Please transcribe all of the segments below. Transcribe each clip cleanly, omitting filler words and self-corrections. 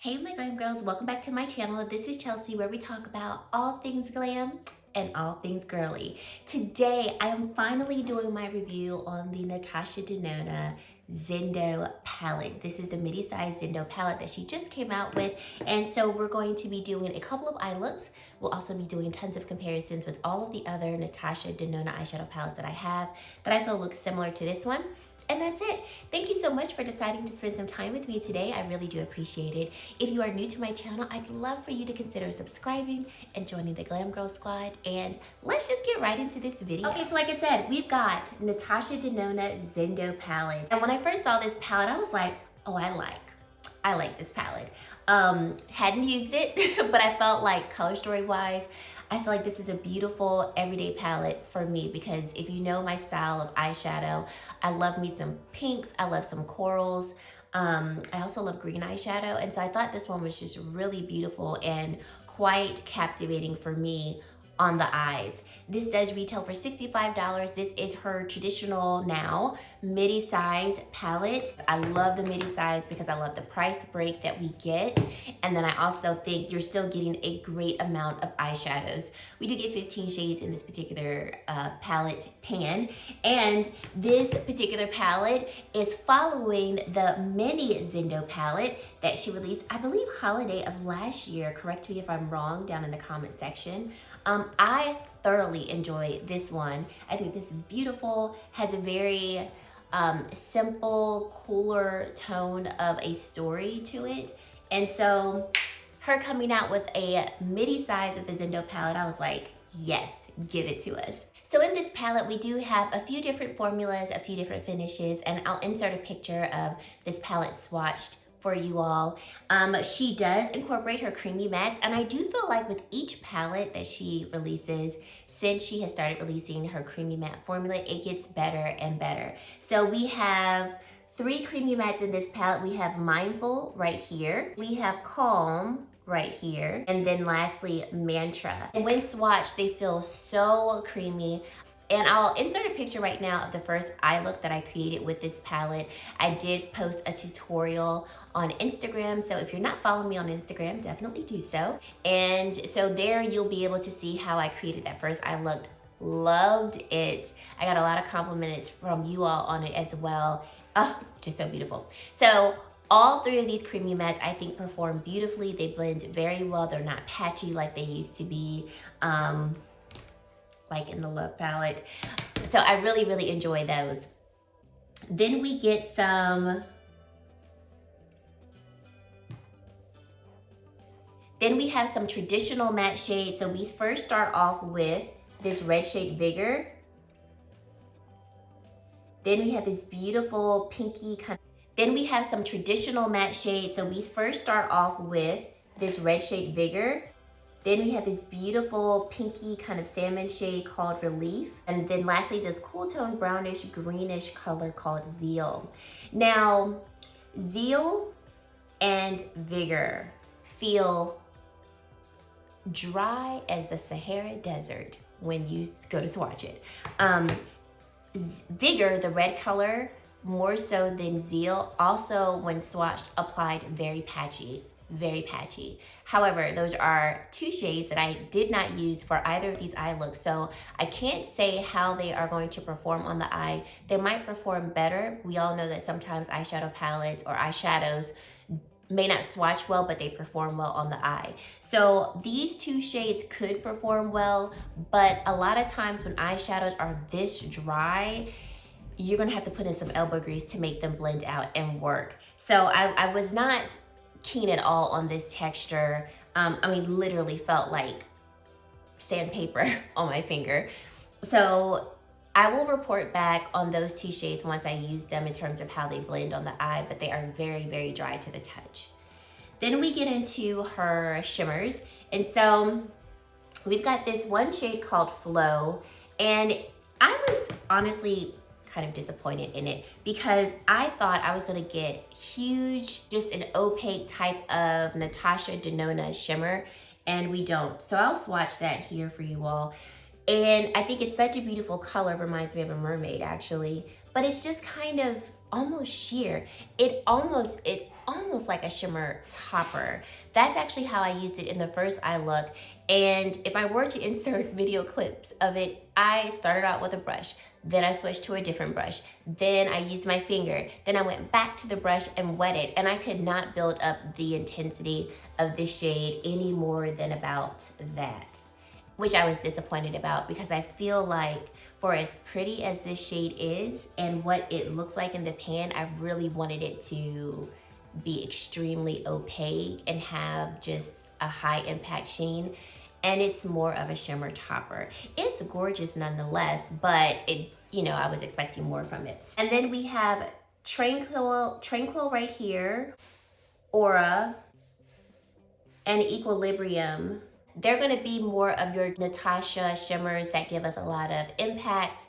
Hey my glam girls, welcome back to my channel. This is Chelsea, where we talk about all things glam and all things girly. Today I am finally doing my review on the Natasha Denona Zendo palette. This is the midi-size Zendo palette that she just came out with, and so we're going to be doing a couple of eye looks. We'll also be doing tons of comparisons with all of the other Natasha Denona eyeshadow palettes that I have that I feel look similar to this one. And that's it. Thank you so much for deciding to spend some time with me today. I really do appreciate it. If you are new to my channel, I'd love for you to consider subscribing and joining the Glam Girl Squad. And let's just get right into this video. Okay, so like I said, we've got Natasha Denona Zendo palette. And when I first saw this palette, I was like, oh, I like this palette. Hadn't used it, but I felt like color story wise, I feel like this is a beautiful everyday palette for me, because if you know my style of eyeshadow, I love me some pinks, I love some corals, I also love green eyeshadow, and so I thought this one was just really beautiful and quite captivating for me on the eyes. This does retail for $65. This is her traditional now midi size palette. I love the midi size because I love the price break that we get, and then I also think you're still getting a great amount of eyeshadows. We do get 15 shades in this particular palette pan, and this particular palette is following the mini Zendo palette that she released, I believe, holiday of last year. Correct me if I'm wrong down in the comment section. I thoroughly enjoy this one. I think this is beautiful, has a very simple, cooler tone of a story to it. And so her coming out with a midi size of the Zendo palette, I was like, yes, give it to us. So in this palette, we do have a few different formulas, a few different finishes, and I'll insert a picture of this palette swatched for you all. She does incorporate her creamy mattes, and I do feel like with each palette that she releases, since she has started releasing her creamy matte formula, it gets better and better. So we have 3 creamy mattes in this palette. We have Mindful right here, we have Calm right here, and then lastly Mantra. And when swatched, they feel so creamy. And I'll insert a picture right now of the first eye look that I created with this palette. I did post a tutorial on Instagram, so if you're not following me on Instagram, definitely do so. And so there you'll be able to see how I created that first eye look. Loved it. I got a lot of compliments from you all on it as well. Oh, just so beautiful. So all 3 of these creamy mattes I think perform beautifully. They blend very well. They're not patchy like they used to be. Like in the Love palette. So I really, really enjoy those. Then we get some, then we have some traditional matte shades. So we first start off with this red shade Vigor. Then we have this beautiful pinky kind of, then we have some traditional matte shades. So we first start off with this red shade Vigor. Then we have this beautiful pinky kind of salmon shade called Relief. And then lastly, this cool tone brownish greenish color called Zeal. Now, Zeal and Vigor feel dry as the Sahara Desert when you go to swatch it. Vigor, the red color, more so than Zeal, also when swatched applied very patchy. Very patchy. However, those are 2 shades that I did not use for either of these eye looks, so I can't say how they are going to perform on the eye. They might perform better. We all know that sometimes eyeshadow palettes or eyeshadows may not swatch well, but they perform well on the eye. So these 2 shades could perform well, but a lot of times when eyeshadows are this dry, you're gonna have to put in some elbow grease to make them blend out and work. So I was not keen at all on this texture. I mean, literally felt like sandpaper on my finger. So I will report back on those 2 shades once I use them in terms of how they blend on the eye, but they are very, very dry to the touch. Then we get into her shimmers. And so we've got this one shade called Flow, and I was honestly kind of disappointed in it because I thought I was gonna get huge, just an opaque type of Natasha Denona shimmer, and we don't. So I'll swatch that here for you all. And I think it's such a beautiful color, reminds me of a mermaid actually, but it's just kind of almost sheer. It's almost like a shimmer topper. That's actually how I used it in the first eye look. And if I were to insert video clips of it, I started out with a brush, then I switched to a different brush, then I used my finger, then I went back to the brush and wet it, and I could not build up the intensity of this shade any more than about that, which I was disappointed about, because I feel like for as pretty as this shade is and what it looks like in the pan, I really wanted it to be extremely opaque and have just a high impact sheen. And it's more of a shimmer topper. It's gorgeous nonetheless, but I was expecting more from it. And then we have Tranquil right here, Aura, and Equilibrium. They're gonna be more of your Natasha shimmers that give us a lot of impact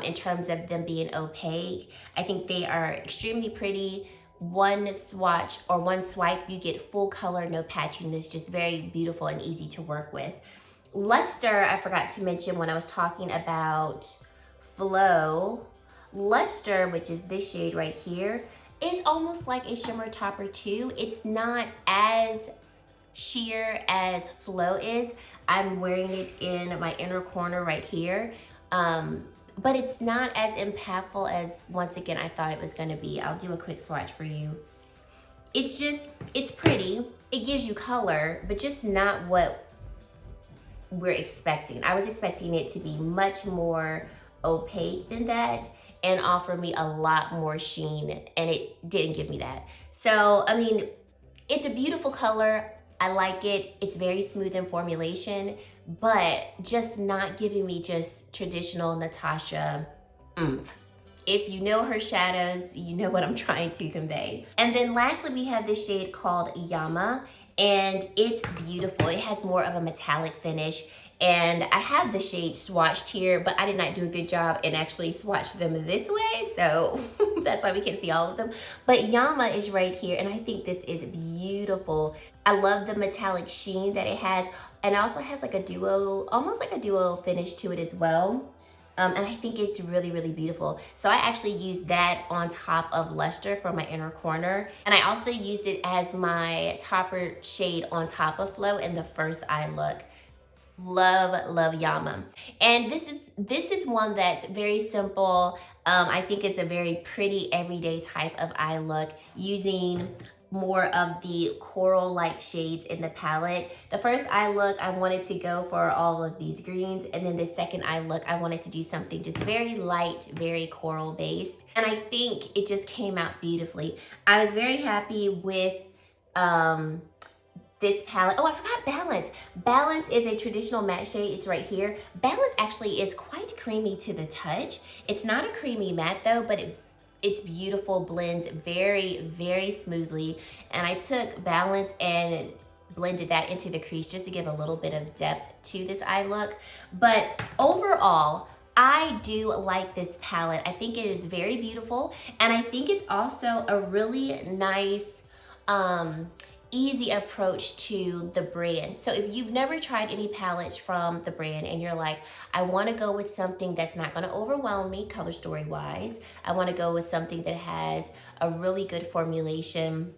in terms of them being opaque. I think they are extremely pretty. One swatch or one swipe, you get full color, no patchiness, just very beautiful and easy to work with. Luster, I forgot to mention when I was talking about Flow. Luster, which is this shade right here, is almost like a shimmer topper too. It's not as sheer as Flow is. I'm wearing it in my inner corner right here. But it's not as impactful as, once again, I thought it was gonna be. I'll do a quick swatch for you. It's pretty. It gives you color, but just not what we're expecting. I was expecting it to be much more opaque than that and offer me a lot more sheen, and it didn't give me that. So, I mean, it's a beautiful color. I like it. It's very smooth in formulation, but just not giving me just traditional Natasha oomph. If you know her shadows, you know what I'm trying to convey. And then lastly, we have this shade called Yama, and it's beautiful. It has more of a metallic finish. And I have the shade swatched here, but I did not do a good job and actually swatch them this way, so that's why we can't see all of them. But Yama is right here, and I think this is beautiful. I love the metallic sheen that it has, and it also has like a duo, almost like a duo finish to it as well. And I think it's really, really beautiful. So I actually used that on top of Luster for my inner corner. And I also used it as my topper shade on top of Flow in the first eye look. Love Yama. And this is one that's very simple. I think it's a very pretty everyday type of eye look, using more of the coral-like shades in the palette. The first eye look, I wanted to go for all of these greens, and then the second eye look, I wanted to do something just very light, very coral-based. And I think it just came out beautifully. I was very happy with this palette. Oh, I forgot Balance. Balance is a traditional matte shade. It's right here. Balance actually is quite creamy to the touch. It's not a creamy matte though, but it's beautiful, blends very, very smoothly. And I took Balance and blended that into the crease just to give a little bit of depth to this eye look. But overall, I do like this palette. I think it is very beautiful. And I think it's also a really nice, easy approach to the brand. So if you've never tried any palettes from the brand and you're like, I want to go with something that's not going to overwhelm me color story wise, I want to go with something that has a really good formulation,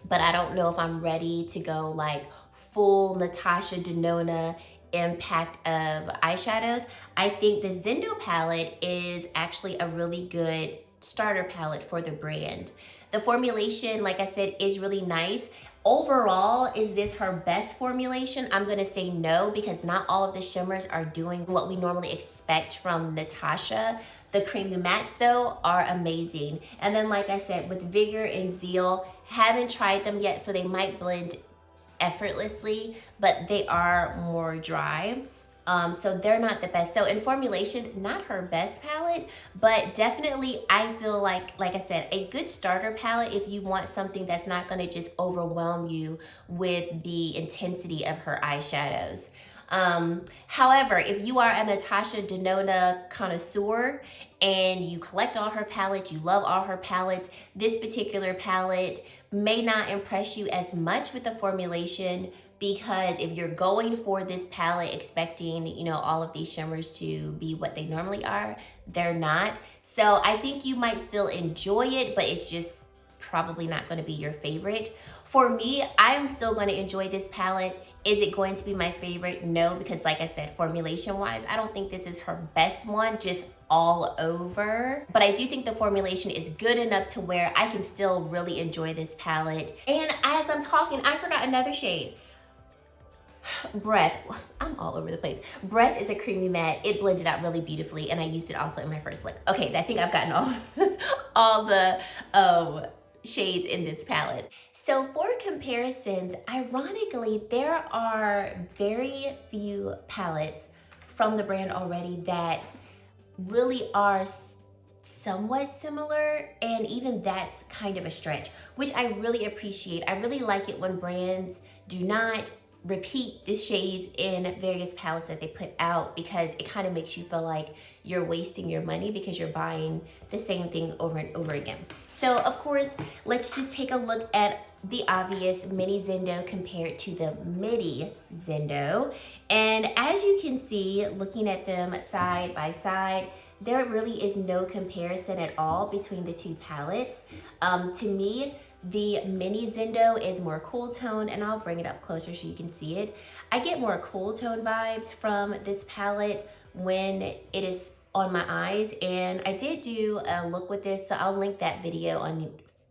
but I don't know if I'm ready to go like full Natasha Denona impact of eyeshadows, I think the Zendo palette is actually a really good starter palette for the brand. The formulation, like I said, is really nice. Overall, is this her best formulation? I'm gonna say no, because not all of the shimmers are doing what we normally expect from Natasha. The creamy mattes though are amazing. And then like I said, with Vigor and Zeal, haven't tried them yet, so they might blend effortlessly, but they are more dry. So they're not the best. So in formulation, not her best palette, but definitely I feel like I said, a good starter palette if you want something that's not gonna just overwhelm you with the intensity of her eyeshadows. However, if you are a Natasha Denona connoisseur and you collect all her palettes, you love all her palettes, this particular palette may not impress you as much with the formulation, because if you're going for this palette expecting, all of these shimmers to be what they normally are, they're not. So I think you might still enjoy it, but it's just probably not going to be your favorite. For me, I am still going to enjoy this palette. Is it going to be my favorite? No, because like I said, formulation wise, I don't think this is her best one, just all over. But I do think the formulation is good enough to where I can still really enjoy this palette. And as I'm talking, I forgot another shade. Breath, I'm all over the place. Breath is a creamy matte. It blended out really beautifully, and I used it also in my first look. Okay, I think I've gotten all the shades in this palette. So for comparisons, ironically, there are very few palettes from the brand already that really are somewhat similar, and even that's kind of a stretch, which I really appreciate. I really like it when brands do not repeat the shades in various palettes that they put out, because it kind of makes you feel like you're wasting your money because you're buying the same thing over and over again. So of course, let's just take a look at the obvious Mini Zendo compared to the Midi Zendo. And as you can see, looking at them side by side, there really is no comparison at all between the two palettes. To me, the Mini Zendo is more cool tone, and I'll bring it up closer so you can see it. I get more cool tone vibes from this palette when it is on my eyes, and I did do a look with this, so I'll link that video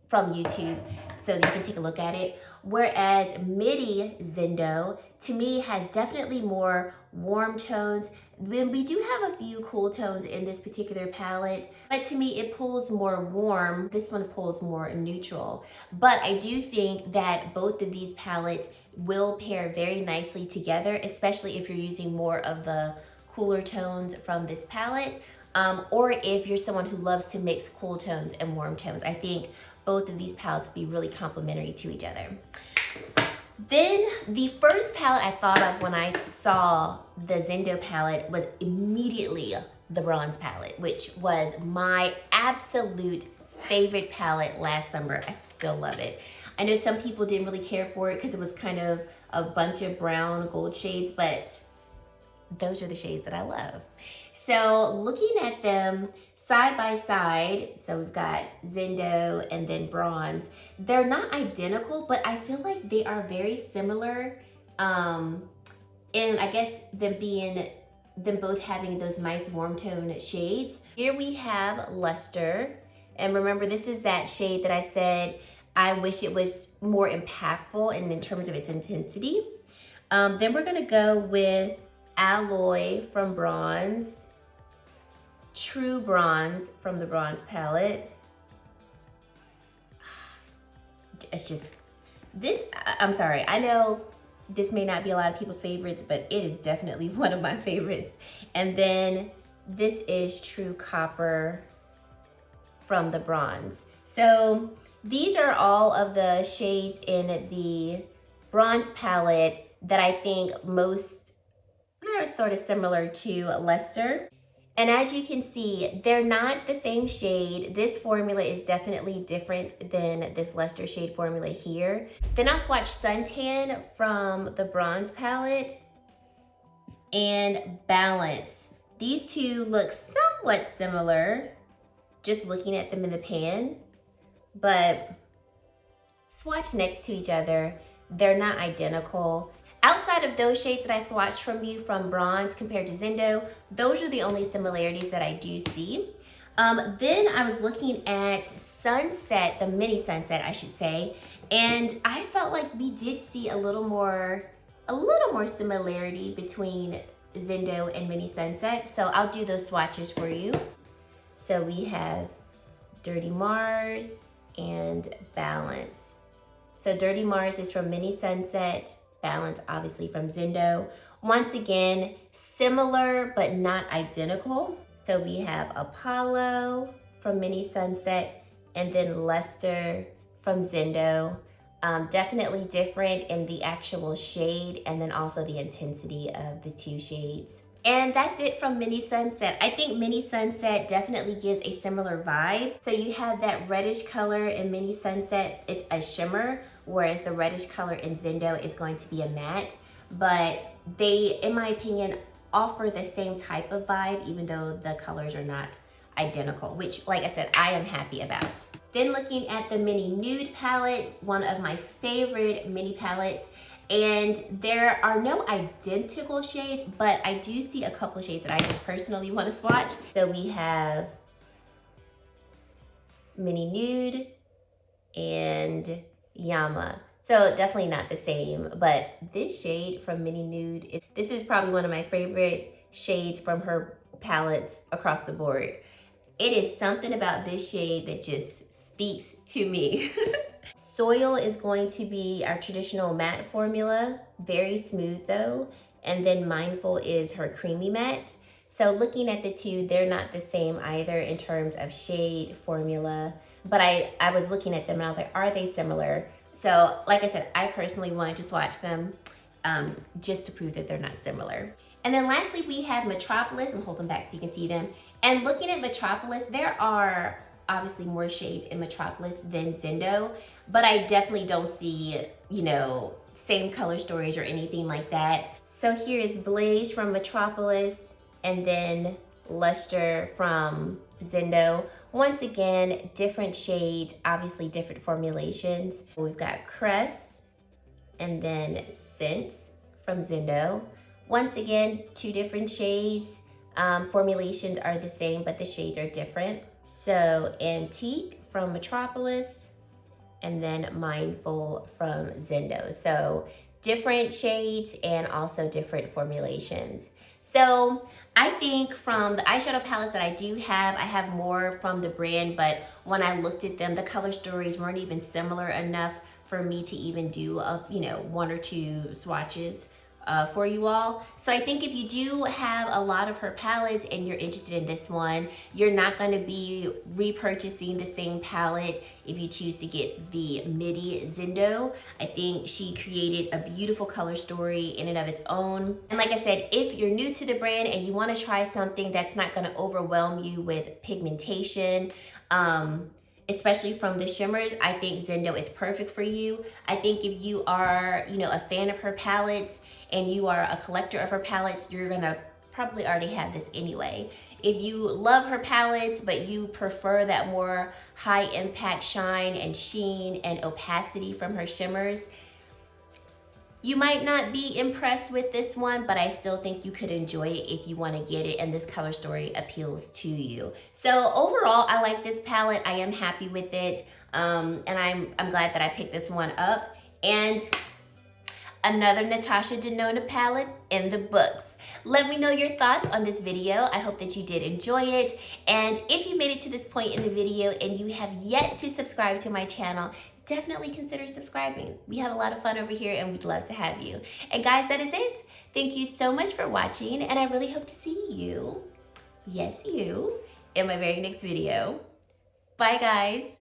from YouTube so that you can take a look at it. Whereas Midi Zendo, to me, has definitely more warm tones. Then we do have a few cool tones in this particular palette, but to me it pulls more warm. This one pulls more neutral. But I do think that both of these palettes will pair very nicely together, especially if you're using more of the cooler tones from this palette, or if you're someone who loves to mix cool tones and warm tones. I think both of these palettes will be really complementary to each other. Then the first palette I thought of when I saw the Zendo palette was immediately the bronze palette, which was my absolute favorite palette last summer. I still love it. I know some people didn't really care for it because it was kind of a bunch of brown gold shades, but those are the shades that I love. So looking at them side by side, so we've got Zendo and then bronze. They're not identical, but I feel like they are very similar. And I guess them both having those nice warm tone shades. Here we have Luster. And remember, this is that shade that I said I wish it was more impactful in terms of its intensity. Then we're gonna go with Alloy from bronze, True Bronze from the bronze palette. It's just, this, I'm sorry, I know this may not be a lot of people's favorites, but it is definitely one of my favorites. And then this is True Copper from the bronze. So these are all of the shades in the bronze palette that I think most are sort of similar to Luster. And as you can see, they're not the same shade. This formula is definitely different than this Luster shade formula here. Then I'll swatch Suntan from the bronze palette and Balance. These two look somewhat similar, just looking at them in the pan, but swatched next to each other, they're not identical. Outside of those shades that I swatched from you from bronze compared to Zendo, those are the only similarities that I do see. Then I was looking at Sunset, the Mini Sunset, I should say, and I felt like we did see a little more similarity between Zendo and Mini Sunset. So I'll do those swatches for you. So we have Dirty Mars and Balance. So Dirty Mars is from Mini Sunset, Balance obviously from Zendo. Once again, similar but not identical. So we have Apollo from Mini Sunset and then Luster from Zendo. Definitely different in the actual shade and then also the intensity of the two shades. And that's it from Mini Sunset. I think Mini Sunset definitely gives a similar vibe. So you have that reddish color in Mini Sunset, it's a shimmer, whereas the reddish color in Zendo is going to be a matte. But they, in my opinion, offer the same type of vibe, even though the colors are not identical, which, like I said, I am happy about. Then looking at the Mini Nude palette, one of my favorite mini palettes. And there are no identical shades, but I do see a couple shades that I just personally want to swatch. So we have Mini Nude and Yama. So definitely not the same, but this shade from Mini Nude, this is probably one of my favorite shades from her palettes across the board. It is something about this shade that just speaks to me. Soil is going to be our traditional matte formula, very smooth though. And then Mindful is her creamy matte. So looking at the two, they're not the same either in terms of shade, formula. But I was looking at them and I was like, are they similar? So like I said, I personally wanted to swatch them just to prove that they're not similar. And then lastly, we have Metropolis. I'm holding back so you can see them. And looking at Metropolis, there are obviously more shades in Metropolis than Zendo, but I definitely don't see, you know, same color stories or anything like that. So here is Blaze from Metropolis and then Luster from Zendo. Once again, different shades, obviously different formulations. We've got Crest and then Sense from Zendo. Once again, two different shades. Formulations are the same, but the shades are different. So Antique from Metropolis and then Mindful from Zendo. So different shades and also different formulations. So I think from the eyeshadow palettes that I do have, I have more from the brand, but when I looked at them, the color stories weren't even similar enough for me to even do a, you know, one or two swatches for you all. So I think if you do have a lot of her palettes and you're interested in this one, you're not going to be repurchasing the same palette if you choose to get the Midi Zendo. I think she created a beautiful color story in and of its own. And like I said, if you're new to the brand and you want to try something that's not going to overwhelm you with pigmentation, especially from the shimmers, I think Zendo is perfect for you. I think if you are, you know, a fan of her palettes and you are a collector of her palettes, you're gonna probably already have this anyway. If you love her palettes, but you prefer that more high impact shine and sheen and opacity from her shimmers, you might not be impressed with this one, but I still think you could enjoy it if you want to get it and this color story appeals to you. So overall, I like this palette. I am happy with it. And I'm glad that I picked this one up. And another Natasha Denona palette in the books. Let me know your thoughts on this video. I hope that you did enjoy it. And if you made it to this point in the video and you have yet to subscribe to my channel, definitely consider subscribing. We have a lot of fun over here and we'd love to have you. And guys, that is it. Thank you so much for watching and I really hope to see you, yes you, in my very next video. Bye guys.